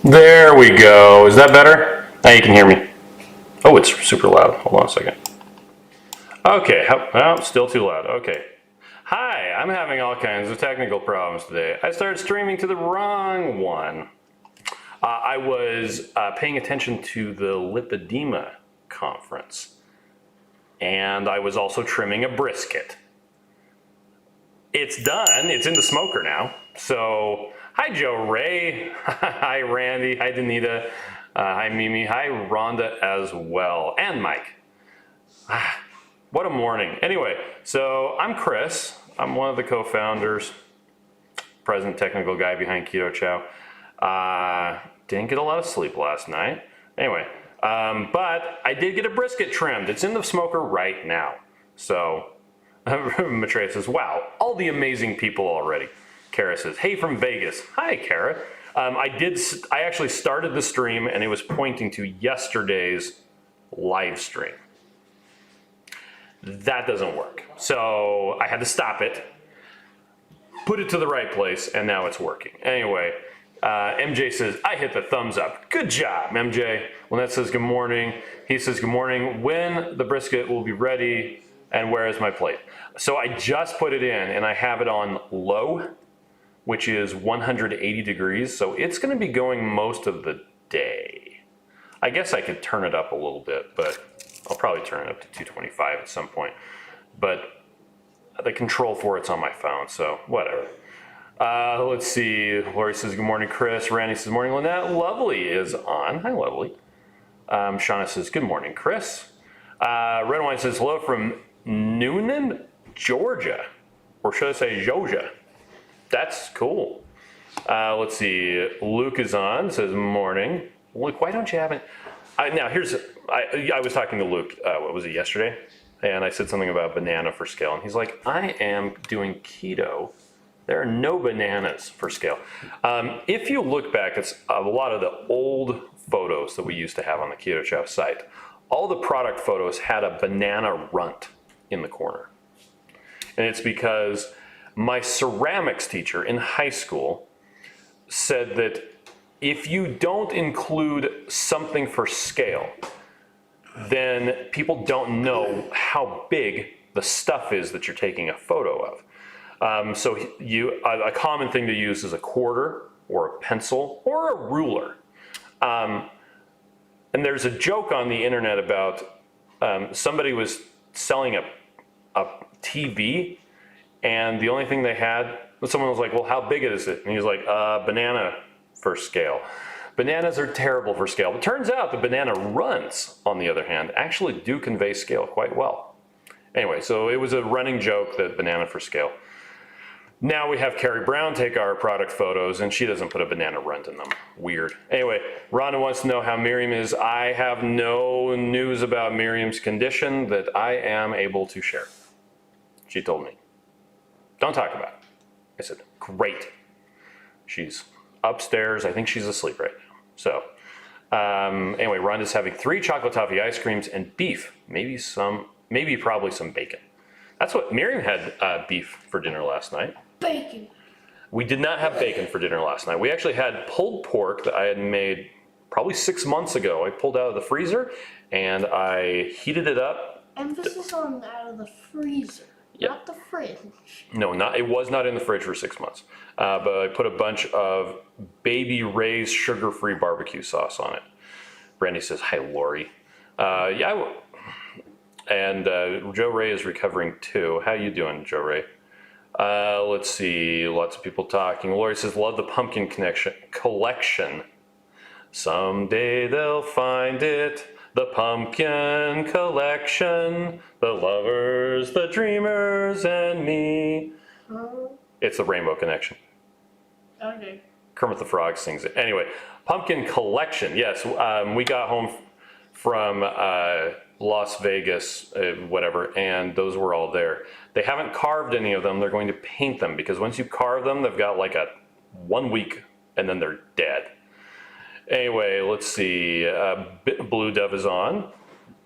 There we go. Is that better? Now you can hear me. Oh, it's super loud. Hold on a second. Okay, well, still too loud. Okay. Hi, I'm having all kinds of technical problems today. I started streaming to the wrong one. I was paying attention to the lipedema conference, and I was also trimming a brisket. It's done. It's in the smoker now. So, hi, Joe Ray. Hi, Randy. Hi, Danita. Hi, Mimi. Hi, Rhonda as well. And Mike. What a morning. Anyway, so I'm Chris. I'm one of the co-founders, present technical guy behind Keto Chow. Didn't get a lot of sleep last night. Anyway, but I did get a brisket trimmed. It's in the smoker right now. So, Maitreya says, wow, all the amazing people already. Kara says, hey from Vegas. Hi, Kara. I actually started the stream and it was pointing to yesterday's live stream. That doesn't work. So I had to stop it, put it to the right place, and now it's working. Anyway, MJ says, I hit the thumbs up. Good job, MJ. Lynette says, good morning. He says, good morning. When the brisket will be ready, and where is my plate? So I just put it in, and I have it on low, which is 180 degrees. So it's going to be going most of the day. I guess I could turn it up a little bit, but I'll probably turn it up to 225 at some point. But the control for it's on my phone, so whatever. Let's see. Lori says, good morning, Chris. Randy says, morning, Lynette. Lovely is on. Hi, Lovely. Shauna says, good morning, Chris. Red Wine says, hello from Noonan, Georgia. Or should I say Georgia? That's cool. Let's see. Luke is on. Says, morning. Luke, why don't you have it? Now, I was talking to Luke, what was it, yesterday? And I said something about banana for scale. And he's like, I am doing keto. There are no bananas for scale. If you look back at a lot of the old photos that we used to have on the Keto Chow site, all the product photos had a banana runt in the corner. And it's because my ceramics teacher in high school said that if you don't include something for scale, then people don't know how big the stuff is that you're taking a photo of. So a common thing to use is a quarter or a pencil or a ruler. And there's a joke on the internet about somebody was selling a TV, and the only thing they had, someone was like, well, how big is it? And he was like, banana for scale. Bananas are terrible for scale. It turns out the banana runts, on the other hand, actually do convey scale quite well. Anyway, so it was a running joke that banana for scale. Now we have Carrie Brown take our product photos, and she doesn't put a banana runt in them. Weird. Anyway, Rhonda wants to know how Miriam is. I have no news about Miriam's condition that I am able to share. She told me, don't talk about it. I said, great. She's upstairs. I think she's asleep right now. So anyway, Rhonda's having 3 chocolate toffee ice creams and beef, maybe probably some bacon. That's what Miriam had beef for dinner last night. Bacon. We did not have bacon for dinner last night. We actually had pulled pork that I had made probably 6 months ago. I pulled out of the freezer and I heated it up. Emphasis on out of the freezer. Yep. Not the fridge. No, it was not in the fridge for 6 months. But I put a bunch of Baby Ray's sugar-free barbecue sauce on it. Brandy says, hi, Lori. And Joe Ray is recovering too. How you doing, Joe Ray? Let's see, lots of people talking. Lori says, love the pumpkin collection. Someday they'll find it. The pumpkin collection, the lovers, the dreamers, and me. It's the Rainbow Connection. Okay. Kermit the Frog sings it. Anyway, pumpkin collection. Yes, we got home from Las Vegas, whatever, and those were all there. They haven't carved any of them. They're going to paint them because once you carve them, they've got like 1 week and then they're dead. Anyway, let's see. Blue Dove is on.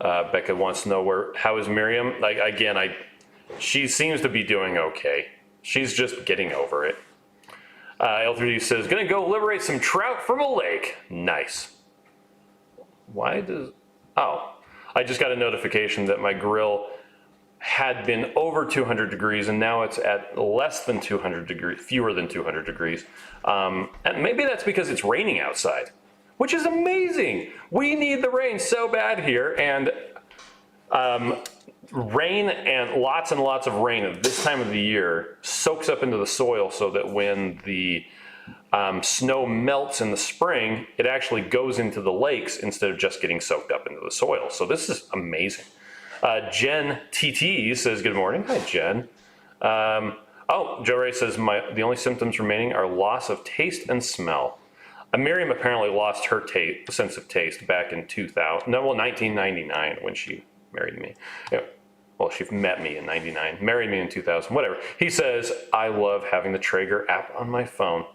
Becca wants to know how is Miriam? She seems to be doing okay. She's just getting over it. L3D says, gonna go liberate some trout from a lake. Nice. Why does... Oh, I just got a notification that my grill had been over 200 degrees and now it's at less than 200 degrees, fewer than 200 degrees. And maybe that's because it's raining outside, which is amazing. We need the rain so bad here, and rain and lots of rain at this time of the year soaks up into the soil so that when the snow melts in the spring, it actually goes into the lakes instead of just getting soaked up into the soil. So this is amazing. Jen TT says, good morning. Hi, Jen. Joe Ray says, the only symptoms remaining are loss of taste and smell. Miriam apparently lost her sense of taste back in 1999 when she married me. Yeah. Well, she met me in 99, married me in 2000, whatever. He says, I love having the Traeger app on my phone.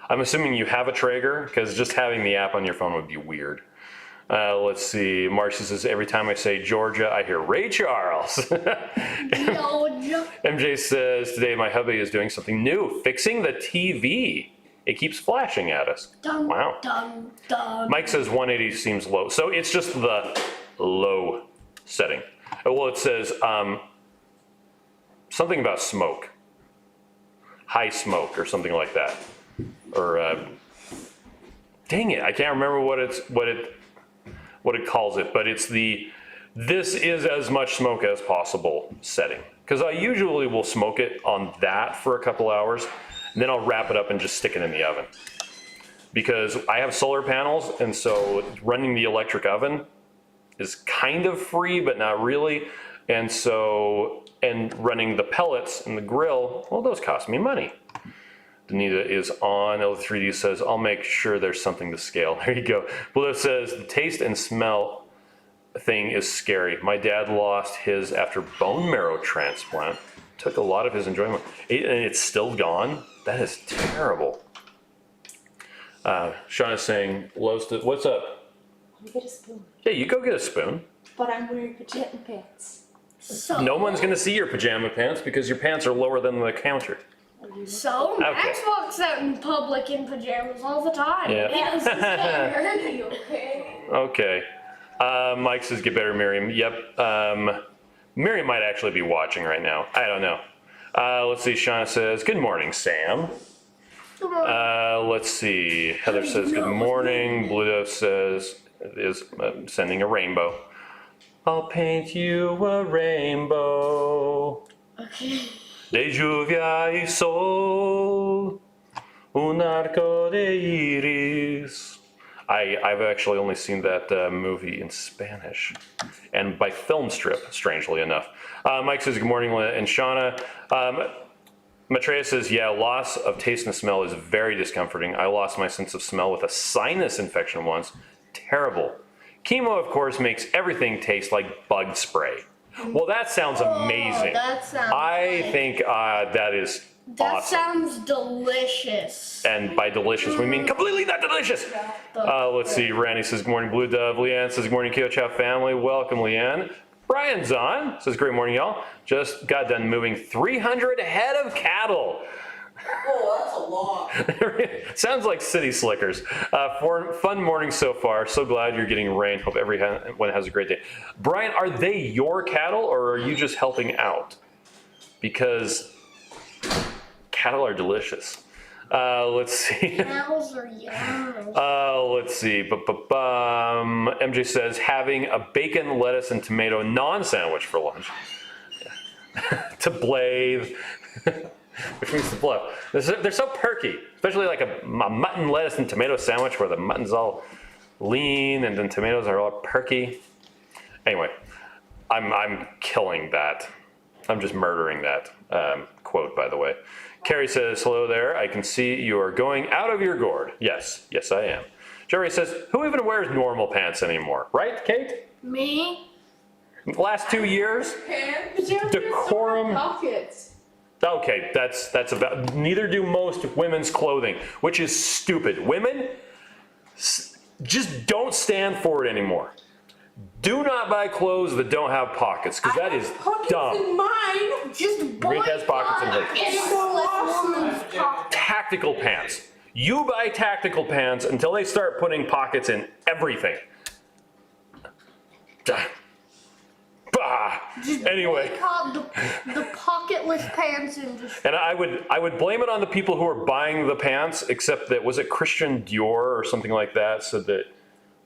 I'm assuming you have a Traeger, because just having the app on your phone would be weird. Let's see. Marcy says, every time I say Georgia, I hear Ray Charles. Georgia. MJ says, today my hubby is doing something new, fixing the TV. It keeps flashing at us. Dun, wow. Dun, dun. Mike says 180 seems low. So it's just the low setting. Well, it says something about smoke. High smoke or something like that. Or dang it, I can't remember what it calls it, but it's this is as much smoke as possible setting. Because I usually will smoke it on that for a couple hours, and then I'll wrap it up and just stick it in the oven. Because I have solar panels, and so running the electric oven is kind of free, but not really. And running the pellets in the grill, well, those cost me money. Danita is on. L3D says, I'll make sure there's something to scale. There you go. Blue says, the taste and smell thing is scary. My dad lost his after bone marrow transplant. Took a lot of his enjoyment. And it's still gone? That is terrible. Sean is saying, what's up? Let me get a spoon. Yeah, you go get a spoon. But I'm wearing pajama pants. So, No one's going to see your pajama pants because your pants are lower than the counter. So Max walks out in public in pajamas all the time. Yeah. He doesn't care. Are you okay? Okay. Mike says, get better, Miriam. Yep. Miriam might actually be watching right now. I don't know. Let's see. Shauna says, good morning, Sam. Let's see. Heather says, good morning. Blue Dove says, is sending a rainbow. I'll paint you a rainbow. Okay. De lluvia y sol, un arco de iris. I've actually only seen that movie in Spanish and by film strip, strangely enough. Mike says, good morning, and Shauna. Maitreya says, yeah, loss of taste and smell is very discomforting. I lost my sense of smell with a sinus infection once. Terrible. Chemo, of course, makes everything taste like bug spray. Well, that sounds amazing. That sounds I think that is That awesome. sounds delicious. And by delicious, we mean completely not delicious. Let's see. Randy says, good morning, Blue Dove. Leanne says, good morning, Keto Chow family. Welcome, Leanne. Brian's on. Says, great morning, y'all. Just got done moving 300 head of cattle. Oh, that's a lot. Sounds like city slickers. Fun morning so far. So glad you're getting rain. Hope everyone has a great day. Brian, are they your cattle or are you just helping out? Because cattle are delicious. Let's see. Cows are yum. Let's see. MJ says having a bacon, lettuce, and tomato non-sandwich for lunch. To blade. Which means to bluff. They're so perky, especially like a mutton, lettuce, and tomato sandwich where the mutton's all lean and then tomatoes are all perky. Anyway, I'm killing that. I'm just murdering that quote, by the way. Carrie says, hello there. I can see you are going out of your gourd. Yes, I am. Jerry says, who even wears normal pants anymore? Right, Kate? Me? Last 2 years? Decorum. Pockets. Okay, that's about, neither do most women's clothing, which is stupid. Women, just don't stand for it anymore. Do not buy clothes that don't have pockets, because that is dumb. In mine. Just Rick has pockets in hers. It's woman's pocket. tactical pants. You buy tactical pants until they start putting pockets in everything. Bah. Anyway. Called the pocketless pants industry. And I would blame it on the people who are buying the pants, except that, was it Christian Dior or something like that, said that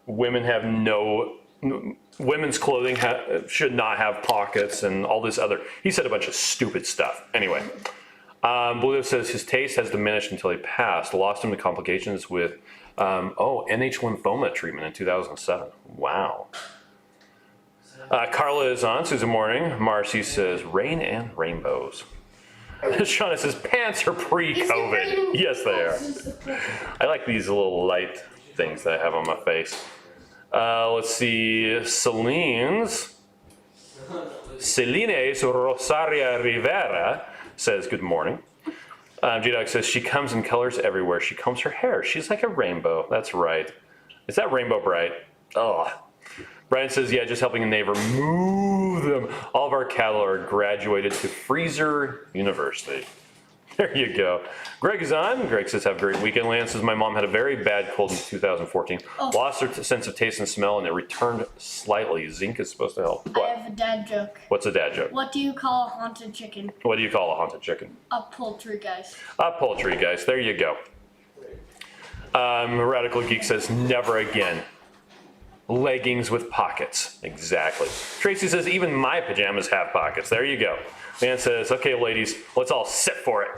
women's clothing should not have pockets and all this other. He said a bunch of stupid stuff. Anyway, Blue says his taste has diminished until he passed. Lost him to complications with NH lymphoma treatment in 2007. Wow. Carla is on. Susan Morning. Marcy says rain and rainbows. Shauna says pants are pre-COVID. Yes, they are. I like these little light things that I have on my face. Let's see. Celine's Rosaria Rivera says good morning. J-Dog says she comes in colors everywhere. She combs her hair. She's like a rainbow. That's right. Is that rainbow bright? Oh. Brian says, yeah, just helping a neighbor move them. All of our cattle are graduated to Freezer University. There you go. Greg is on. Greg says, have a great weekend. Lance says, my mom had a very bad cold in 2014. Lost her sense of taste and smell, and it returned slightly. Zinc is supposed to help. What? I have a dad joke. What's a dad joke? What do you call a haunted chicken? What do you call a haunted chicken? A poultry, guys. A poultry, guys. There you go. Radical Geek says, never again. Leggings with pockets. Exactly. Tracy says, even my pajamas have pockets. There you go. Man says, okay, ladies, let's all sit for it.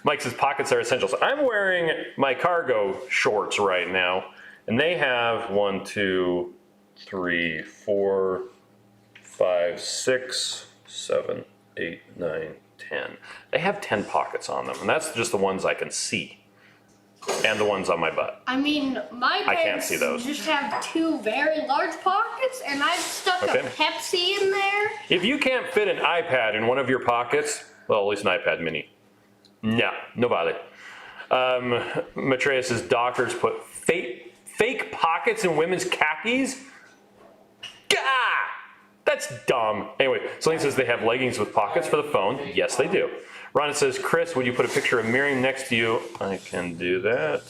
Mike says, pockets are essentials. I'm wearing my cargo shorts right now, and they have 1, 2, 3, 4, 5, 6, 7, 8, 9, 10. They have 10 pockets on them, and that's just the ones I can see. And the ones on my butt. I mean, my I can't pants see those. just have 2 very large pockets, and I've stuck a Pepsi in there. If you can't fit an iPad in one of your pockets, well, at least an iPad mini. No, nobody. Matreya says doctors put fake pockets in women's khakis. Gah! That's dumb. Anyway, Celine says they have leggings with pockets for the phone. Yes, they do. Rhonda says, Chris, would you put a picture of Miriam next to you? I can do that.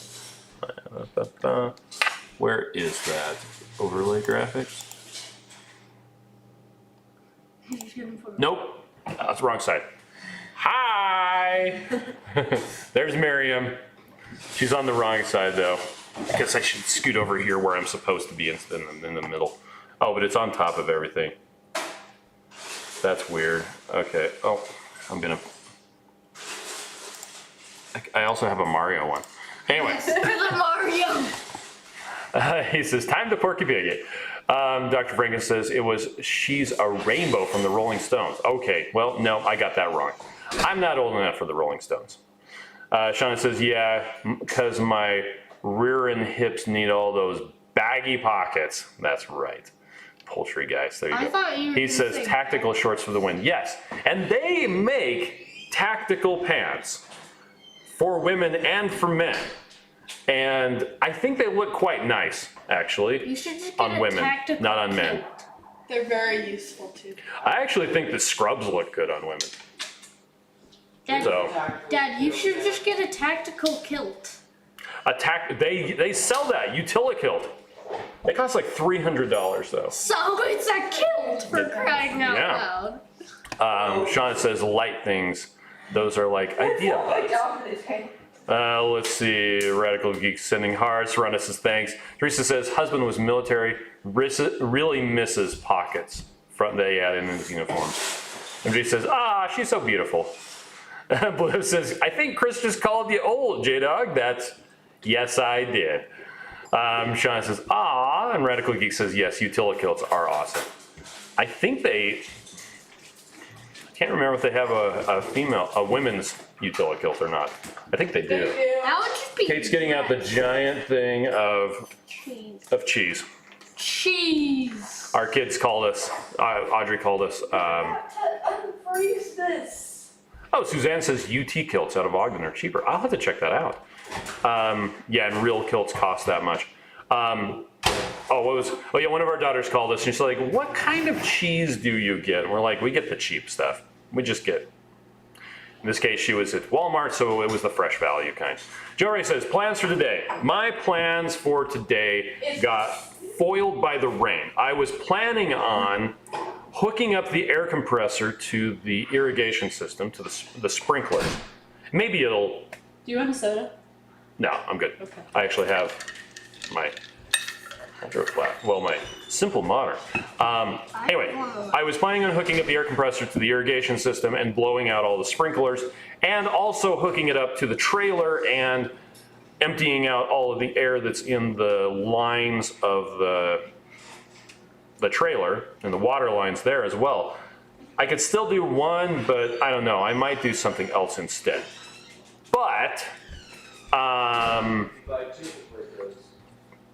Where is that? Overlay graphics? Nope. That's the wrong side. Hi! There's Miriam. She's on the wrong side, though. I guess I should scoot over here where I'm supposed to be in the middle. Oh, but it's on top of everything. That's weird. Okay. Oh, I'm going to... I also have a Mario one. Anyway. The Mario. He says, time to Porky Pig. Dr. Franken says, she's a rainbow from the Rolling Stones. Okay, well, no, I got that wrong. I'm not old enough for the Rolling Stones. Shauna says, yeah, because my rear and hips need all those baggy pockets. That's right. Poultry guys, there you go. Thought you were He says, tactical shorts for the win. Yes, and they make tactical pants for women and for men. And I think they look quite nice, actually, You should just get on a women, tactical not on men. kilt. They're very useful too. I actually think the scrubs look good on women. Dad, So, Dad, you should just get a tactical kilt. they sell that, Utilikilt. They cost like $300 though. So it's a kilt for crying out Yeah. loud. Shauna says light things. Those are like idea buds. Let's see. Radical Geek sending hearts. Rhonda says thanks. Teresa says husband was military. Really misses pockets front they add in his uniform. MJ says, she's so beautiful. Blue says, I think Chris just called you old, J-Dog. Yes, I did. Shauna says, and Radical Geek says, yes, Utilikilts are awesome. I think I can't remember if they have a women's Utilikilt or not. I think they do. That would just be Kate's getting out the giant thing of cheese. cheese. Our kids called us, Audrey called us, Unfreeze this. Suzanne says UT kilts out of Ogden are cheaper. I'll have to check that out. Yeah, and real kilts cost that much. One of our daughters called us and she's like, what kind of cheese do you get? And we're like, we get the cheap stuff. We just get In this case, she was at Walmart, so it was the fresh value kind. Joe Ray says, plans for today. My plans for today got foiled by the rain. I was planning on hooking up the air compressor to the irrigation system, to the sprinkler. Maybe it'll... Do you want a soda? No, I'm good. Okay. I actually have my hydro flask. Well, my simple modern. Anyway, I was planning on hooking up the air compressor to the irrigation system and blowing out all the sprinklers, and also hooking it up to the trailer and emptying out all of the air that's in the lines of the trailer and the water lines there as well. I could still do one, but I don't know. I might do something else instead. But,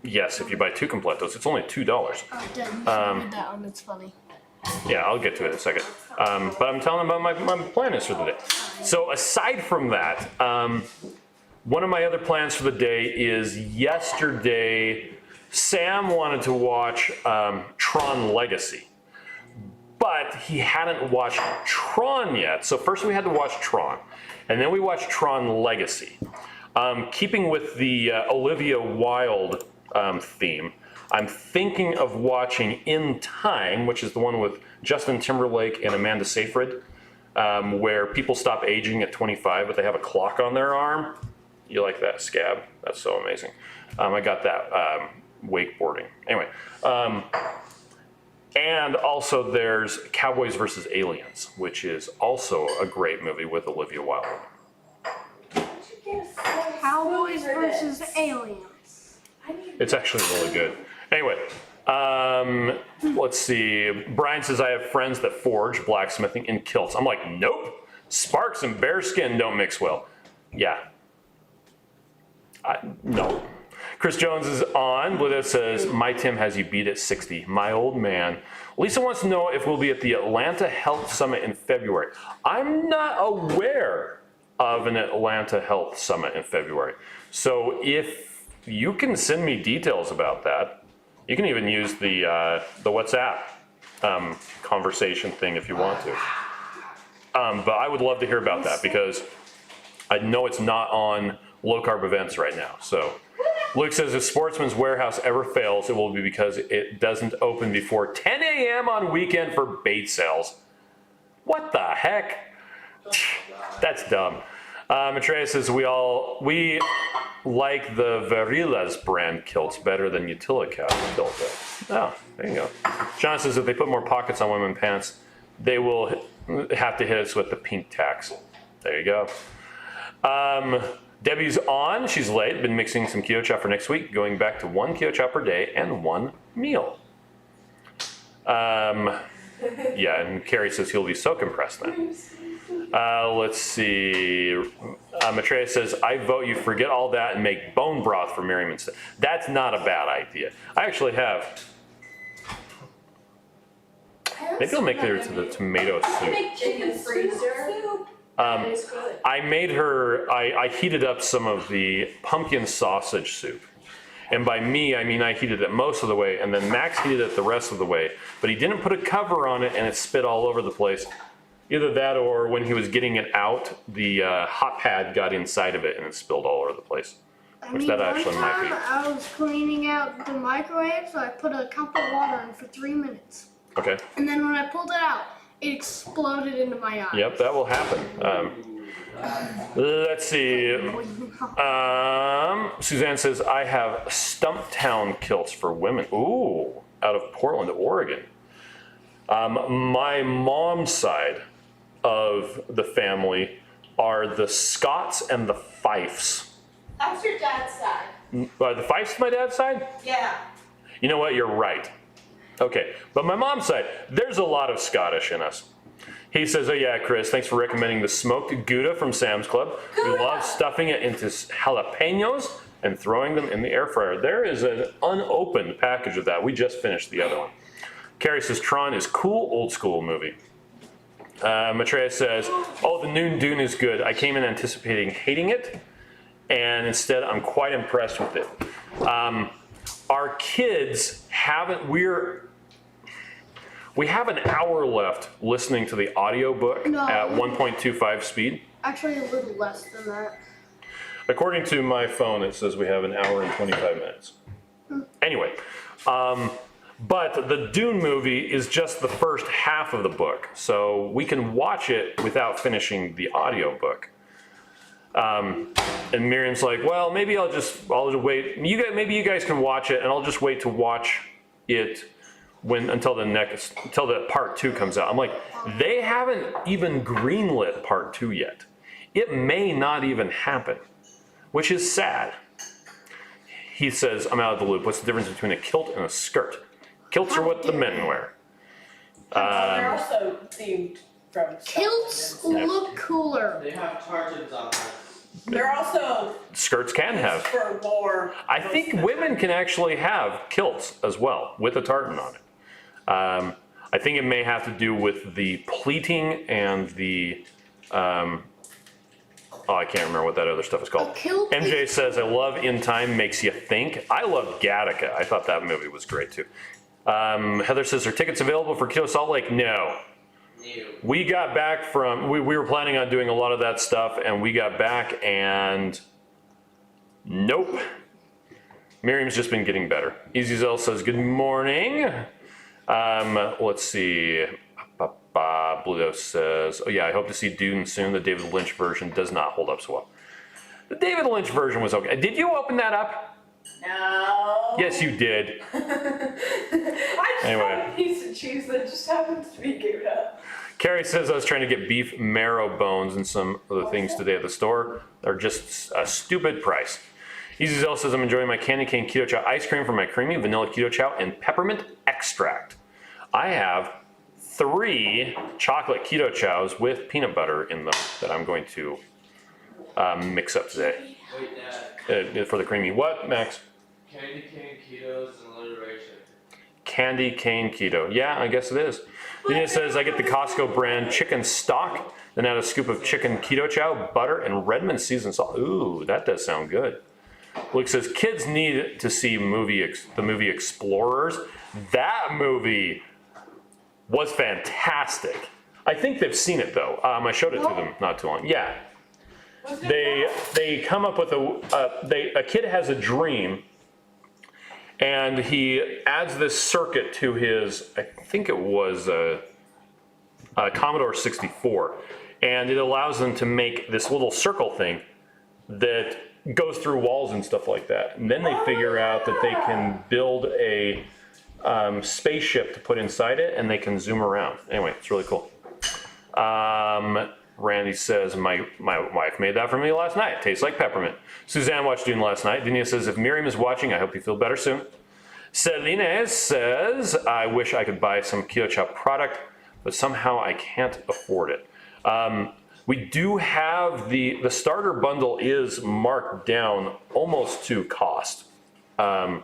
yes, if you buy 2 completos, it's only $2. Oh, Dad, you should read that one. It's funny. Yeah, I'll get to it in a second. But I'm telling them about my plan is for the day. So aside from that, one of my other plans for the day is yesterday, Sam wanted to watch Tron Legacy. But he hadn't watched Tron yet. So first we had to watch Tron. And then we watched Tron Legacy. Keeping with the Olivia Wilde theme, I'm thinking of watching In Time, which is the one with Justin Timberlake and Amanda Seyfried, where people stop aging at 25, but they have a clock on their arm. You like that, Scab? That's so amazing. I got that wakeboarding. Anyway, and also there's Cowboys vs. Aliens, which is also a great movie with Olivia Wilde. Cowboys versus aliens. It's actually really good. Anyway, let's see. Brian says, I have friends that forge blacksmithing in kilts. I'm like, nope. Sparks and bearskin don't mix well. Yeah. No. Chris Jones is on. Blue says, my Tim has you beat at 60. My old man. Lisa wants to know if we'll be at the Atlanta Health Summit in February. I'm not aware of an Atlanta Health Summit in February. So if you can send me details about that, you can even use the WhatsApp conversation thing if you want to. But I would love to hear about that because I know it's not on low carb events right now. So Luke says if Sportsman's Warehouse ever fails, it will be because it doesn't open before 10 a.m. on weekend for bait sales. What the heck? That's dumb. Matreya says we like the Verilas brand kilts better than Utilica kilt. Oh, there you go. John says if they put more pockets on women's pants, they will have to hit us with the pink tax. There you go. Debbie's on. She's late. Been mixing some Keto Chow for next week, going back to 1 Keto Chow per day and 1 meal. Yeah, and Carrie says he'll be so compressed then. Let's see. Matreya says, I vote you forget all that and make bone broth for Miriam instead. That's not a bad idea. I actually have. Maybe I'll make the tomato soup. Make chicken freezer. I made her, I heated up some of the pumpkin sausage soup. And by me, I mean I heated it most of the way, and then Max heated it the rest of the way. But he didn't put a cover on it, and it spit all over the place. Either that or when he was getting it out, the hot pad got inside of it, and it spilled all over the place. Which that actually might be. I was cleaning out the microwave, so I put a cup of water in for 3 minutes. Okay. And then when I pulled it out, it exploded into my eye. Yep, that will happen. Let's see. Suzanne says, I have Stumptown kilts for women. Ooh, out of Portland, Oregon. My mom's side of the family are the Scotts and the Fifes. That's your dad's side. The Fifes my dad's side? Yeah. You know what? You're right. Okay, but my mom's side, there's a lot of Scottish in us. He says, oh yeah, Chris, thanks for recommending the smoked Gouda from Sam's Club. We love stuffing it into jalapenos and throwing them in the air fryer. There is an unopened package of that. We just finished the other one. Carrie says, Tron is cool, old school movie. Matreya says, oh, the new Dune is good. I came in anticipating hating it, and instead I'm quite impressed with it. Our kids haven't, we have an hour left listening to the audiobook at 1.25 speed. Actually, a little less than that. According to my phone, it says we have an hour and 25 minutes. Anyway, but the Dune movie is just the first half of the book, so we can watch it without finishing the audiobook. And Miriam's like, well, maybe I'll just wait. Maybe you guys can watch it, and I'll just wait to watch it until the part 2 comes out. I'm like, they haven't even greenlit part 2 yet. It may not even happen, which is sad. He says, I'm out of the loop. What's the difference between a kilt and a skirt? Kilts are what the men wear. They're also themed from Kilts look cooler. They have tartans on them. They're also Skirts can have. for war. I think women can actually have kilts as well with a tartan on it. I think it may have to do with the pleating and the I can't remember what that other stuff is called. A kilt MJ says, I love In Time Makes You Think. I love Gattaca. I thought that movie was great too. Heather says, are tickets available for Keto Salt Lake? No. We got back from, we were planning on doing a lot of that stuff, and we got back and nope. Miriam's just been getting better. Easy Zell says, good morning. Let's see. Bluto says, oh yeah, I hope to see Dune soon. The David Lynch version does not hold up so well. The David Lynch version was okay. Did you open that up? No. Yes, you did. I just have a piece of cheese that just happens to be Gouda. Carrie says, I was trying to get beef marrow bones and some other things today at the store. They're just a stupid price. Easy Zell says, I'm enjoying my candy cane Keto Chow ice cream from my creamy vanilla Keto Chow and peppermint extract. I have 3 chocolate Keto Chows with peanut butter in them that I'm going to mix up today Wait, Dad. for the creamy. What, Max? Candy cane keto is an alliteration. Candy cane keto. Yeah, I guess it is. Then it says, I get the Costco brand chicken stock, then add a scoop of chicken Keto Chow, butter, and Redmond seasoned salt. Ooh, that does sound good. Luke says, kids need to see the movie Explorers. That movie was fantastic. I think they've seen it though. I showed it to them not too long. Yeah. They come up with a kid has a dream, and he adds this circuit to his, I think it was a Commodore 64, and it allows them to make this little circle thing that goes through walls and stuff like that. And then they figure out that they can build a spaceship to put inside it, and they can zoom around. Anyway, it's really cool. Randy says, my wife made that for me last night. It tastes like peppermint. Suzanne watched Dune last night. Denia says, if Miriam is watching, I hope you feel better soon. Selena says, I wish I could buy some Keto Chow product, but somehow I can't afford it. We do have the starter bundle is marked down almost to cost. And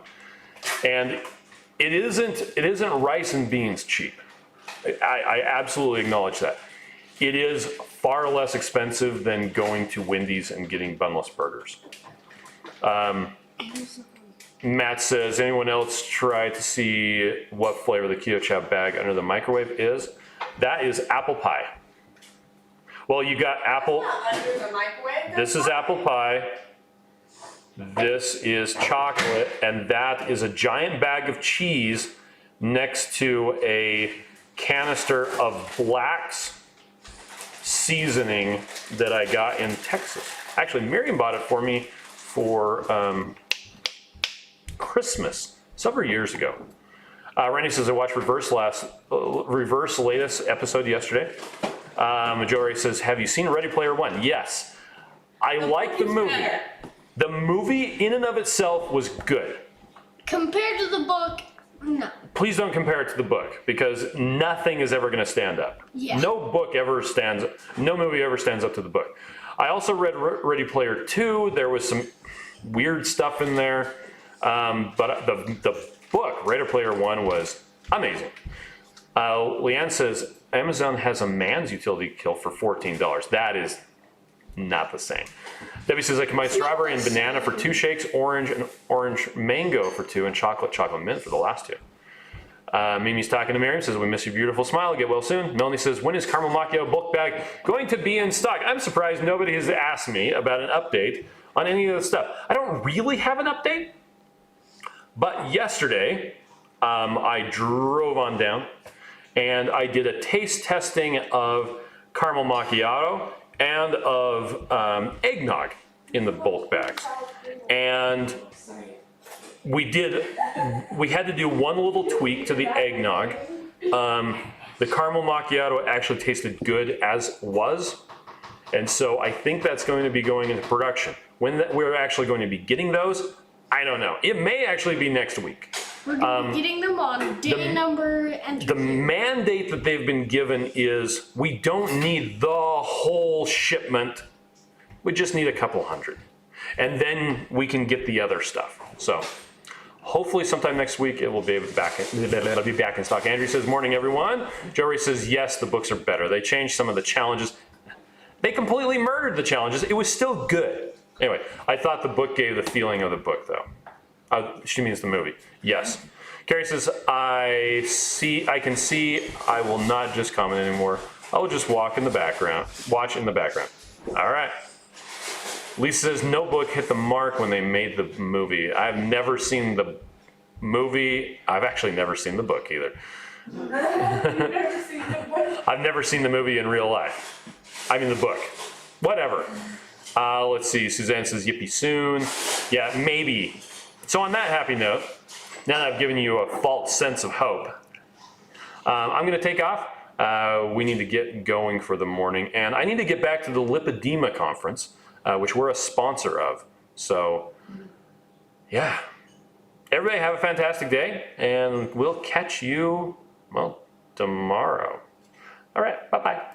it isn't rice and beans cheap. I absolutely acknowledge that. It is far less expensive than going to Wendy's and getting bunless burgers. Matt says, anyone else try to see what flavor the Keto Chow bag under the microwave is? That is apple pie. Well, you got apple. Not under the microwave. This is apple pie. This is chocolate, and that is a giant bag of cheese next to a canister of Black's seasoning that I got in Texas. Actually, Miriam bought it for me for Christmas several years ago. Randy says, I watched Reverse latest episode yesterday. Majori says, have you seen Ready Player One? Yes. I like the movie. Better. The movie in and of itself was good. Compared to the book, no. Please don't compare it to the book, because nothing is ever going to stand up. Yeah. No movie ever stands up to the book. I also read Ready Player 2. There was some weird stuff in there. But the book, Ready Player 1, was amazing. Leanne says, Amazon has a man's utility kilt for $14. That is not the same. Debbie says, I can buy strawberry and banana for 2 shakes, orange and orange mango for 2, and chocolate mint for the last 2. Mimi's talking to Miriam, says, we miss your beautiful smile, get well soon. Melanie says, when is caramel macchiato bulk bag going to be in stock? I'm surprised nobody has asked me about an update on any of this stuff. I don't really have an update, but yesterday I drove on down and I did a taste testing of caramel macchiato and of eggnog in the bulk bags. And we had to do one little tweak to the eggnog. The caramel macchiato actually tasted good as was. And so I think that's going to be going into production. When we're actually going to be getting those, I don't know. It may actually be next week. We're gonna be getting them on day number and The mandate that they've been given is we don't need the whole shipment. We just need a couple hundred. And then we can get the other stuff. So hopefully sometime next week it will be back in stock. Andrew says, morning everyone. Joey says, yes, the books are better. They changed some of the challenges. They completely murdered the challenges. It was still good. Anyway, I thought the book gave the feeling of the book though. She means the movie. Yes. Carrie says, I can see, I will not just comment anymore. I will just watch in the background. All right. Lisa says, no book hit the mark when they made the movie. I've never seen the movie. I've actually never seen the book either. You've never seen the book? I've never seen the movie in real life. I mean the book. Whatever. Let's see. Suzanne says, yippee soon. Yeah, maybe. So on that happy note, now that I've given you a false sense of hope, I'm going to take off. We need to get going for the morning. And I need to get back to the lipedema conference, which we're a sponsor of. So, yeah. Everybody have a fantastic day, and we'll catch you, well, tomorrow. All right, bye-bye.